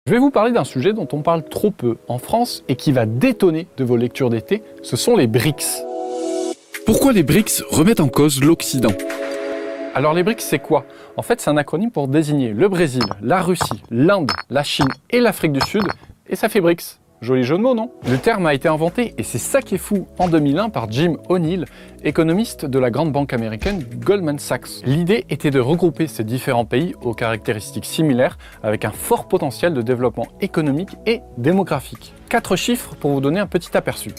Je vais vous parler d'un sujet dont on parle trop peu en France et qui va détonner de vos lectures d'été, ce sont les BRICS. Pourquoi les BRICS remettent en cause l'Occident ? Alors les BRICS, c'est quoi? En fait, c'est un acronyme pour désigner le Brésil, la Russie, l'Inde, la Chine et l'Afrique du Sud, et ça fait BRICS. Joli jeu de mots, non? Le terme a été inventé, et c'est ça qui est fou, en 2001 par Jim O'Neill, économiste de la grande banque américaine Goldman Sachs. L'idée était de regrouper ces différents pays aux caractéristiques similaires, avec un fort potentiel de développement économique et démographique. 4 chiffres pour vous donner un petit aperçu.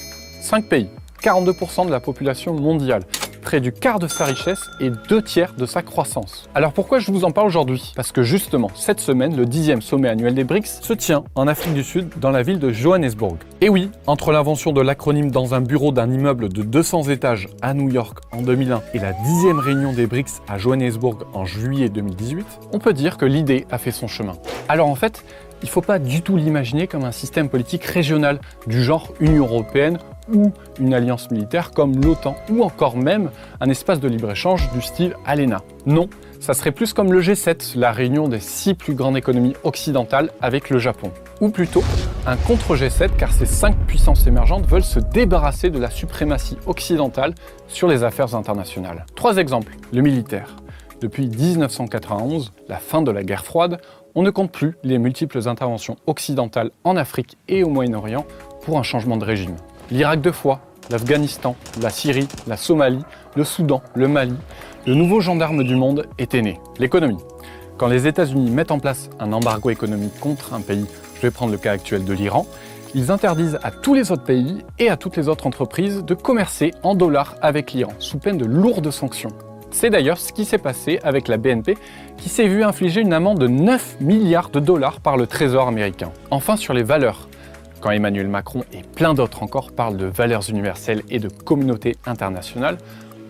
5 pays, 42% de la population mondiale, près du quart de sa richesse et 2/3 de sa croissance. Alors pourquoi je vous en parle aujourd'hui? Parce que justement, cette semaine, le 10e sommet annuel des BRICS se tient en Afrique du Sud, dans la ville de Johannesburg. Et oui, entre l'invention de l'acronyme dans un bureau d'un immeuble de 200 étages à New York en 2001 et la 10e réunion des BRICS à Johannesburg en juillet 2018, on peut dire que l'idée a fait son chemin. Alors en fait, il ne faut pas du tout l'imaginer comme un système politique régional du genre Union européenne ou une alliance militaire comme l'OTAN, ou encore même un espace de libre-échange du style ALENA. Non, ça serait plus comme le G7, la réunion des 6 plus grandes économies occidentales avec le Japon. Ou plutôt, un contre-G7 car ces 5 puissances émergentes veulent se débarrasser de la suprématie occidentale sur les affaires internationales. 3 exemples. Le militaire. Depuis 1991, la fin de la guerre froide, on ne compte plus les multiples interventions occidentales en Afrique et au Moyen-Orient pour un changement de régime. L'Irak 2 fois, l'Afghanistan, la Syrie, la Somalie, le Soudan, le Mali, le nouveau gendarme du monde était né. L'économie. Quand les États-Unis mettent en place un embargo économique contre un pays, je vais prendre le cas actuel de l'Iran, ils interdisent à tous les autres pays et à toutes les autres entreprises de commercer en dollars avec l'Iran, sous peine de lourdes sanctions. C'est d'ailleurs ce qui s'est passé avec la BNP, qui s'est vue infliger une amende de 9 milliards de dollars par le Trésor américain. Enfin, sur les valeurs. Quand Emmanuel Macron et plein d'autres encore parlent de valeurs universelles et de communauté internationale,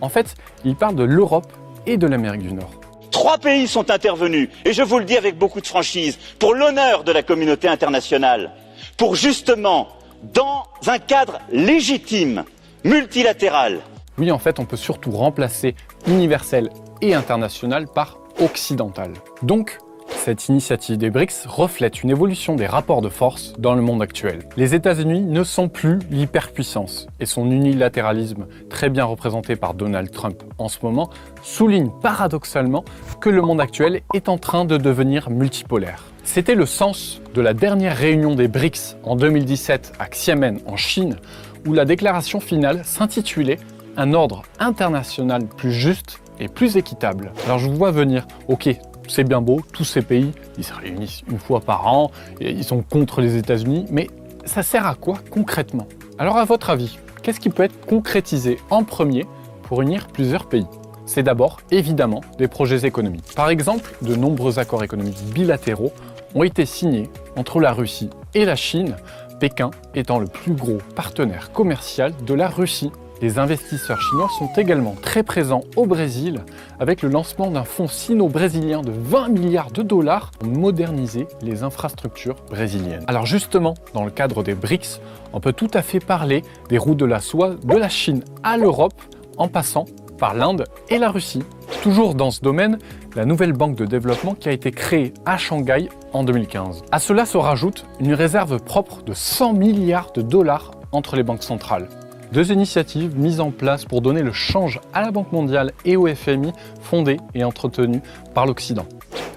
en fait, ils parlent de l'Europe et de l'Amérique du Nord. 3 pays sont intervenus, et je vous le dis avec beaucoup de franchise, pour l'honneur de la communauté internationale, pour justement, dans un cadre légitime, multilatéral. Oui, en fait, on peut surtout remplacer universel et international par occidental. Donc, cette initiative des BRICS reflète une évolution des rapports de force dans le monde actuel. Les États-Unis ne sont plus l'hyperpuissance et son unilatéralisme, très bien représenté par Donald Trump en ce moment, souligne paradoxalement que le monde actuel est en train de devenir multipolaire. C'était le sens de la dernière réunion des BRICS en 2017 à Xiamen en Chine, où la déclaration finale s'intitulait « Un ordre international plus juste et plus équitable ». Alors je vous vois venir, ok, c'est bien beau, tous ces pays, ils se réunissent une fois par an, et ils sont contre les États-Unis, mais ça sert à quoi concrètement? Alors à votre avis, qu'est-ce qui peut être concrétisé en premier pour unir plusieurs pays? C'est d'abord, évidemment, des projets économiques. Par exemple, de nombreux accords économiques bilatéraux ont été signés entre la Russie et la Chine, Pékin étant le plus gros partenaire commercial de la Russie. Les investisseurs chinois sont également très présents au Brésil avec le lancement d'un fonds sino-brésilien de 20 milliards de dollars pour moderniser les infrastructures brésiliennes. Alors justement, dans le cadre des BRICS, on peut tout à fait parler des routes de la soie de la Chine à l'Europe en passant par l'Inde et la Russie. Toujours dans ce domaine, la nouvelle banque de développement qui a été créée à Shanghai en 2015. À cela se rajoute une réserve propre de 100 milliards de dollars entre les banques centrales. 2 initiatives mises en place pour donner le change à la Banque mondiale et au FMI, fondées et entretenues par l'Occident.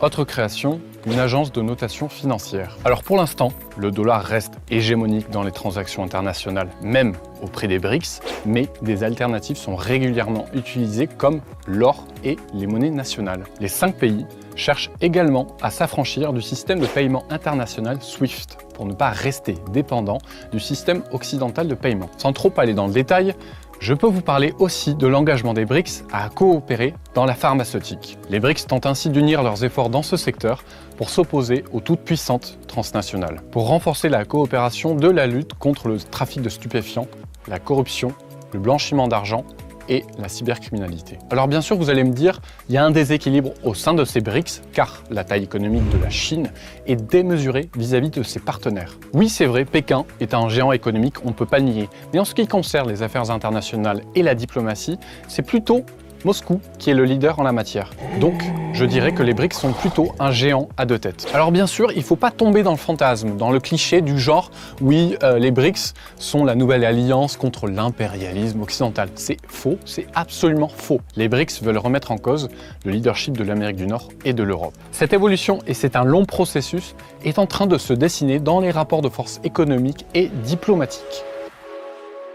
Autre création, une agence de notation financière. Alors pour l'instant, le dollar reste hégémonique dans les transactions internationales, même au prix des BRICS, mais des alternatives sont régulièrement utilisées comme l'or et les monnaies nationales. Les 5 pays cherchent également à s'affranchir du système de paiement international SWIFT pour ne pas rester dépendant du système occidental de paiement. Sans trop aller dans le détail, je peux vous parler aussi de l'engagement des BRICS à coopérer dans la pharmaceutique. Les BRICS tentent ainsi d'unir leurs efforts dans ce secteur pour s'opposer aux toutes puissantes transnationales, pour renforcer la coopération de la lutte contre le trafic de stupéfiants, la corruption, le blanchiment d'argent et la cybercriminalité. Alors bien sûr, vous allez me dire, il y a un déséquilibre au sein de ces BRICS, car la taille économique de la Chine est démesurée vis-à-vis de ses partenaires. Oui, c'est vrai, Pékin est un géant économique, on ne peut pas le nier. Mais en ce qui concerne les affaires internationales et la diplomatie, c'est plutôt Moscou qui est le leader en la matière. Donc, je dirais que les BRICS sont plutôt un géant à deux têtes. Alors bien sûr, il ne faut pas tomber dans le fantasme, dans le cliché du genre « oui, les BRICS sont la nouvelle alliance contre l'impérialisme occidental ». C'est faux, c'est absolument faux. Les BRICS veulent remettre en cause le leadership de l'Amérique du Nord et de l'Europe. Cette évolution, et c'est un long processus, est en train de se dessiner dans les rapports de force économiques et diplomatiques.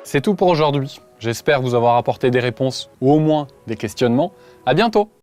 C'est tout pour aujourd'hui. J'espère vous avoir apporté des réponses ou au moins des questionnements. À bientôt!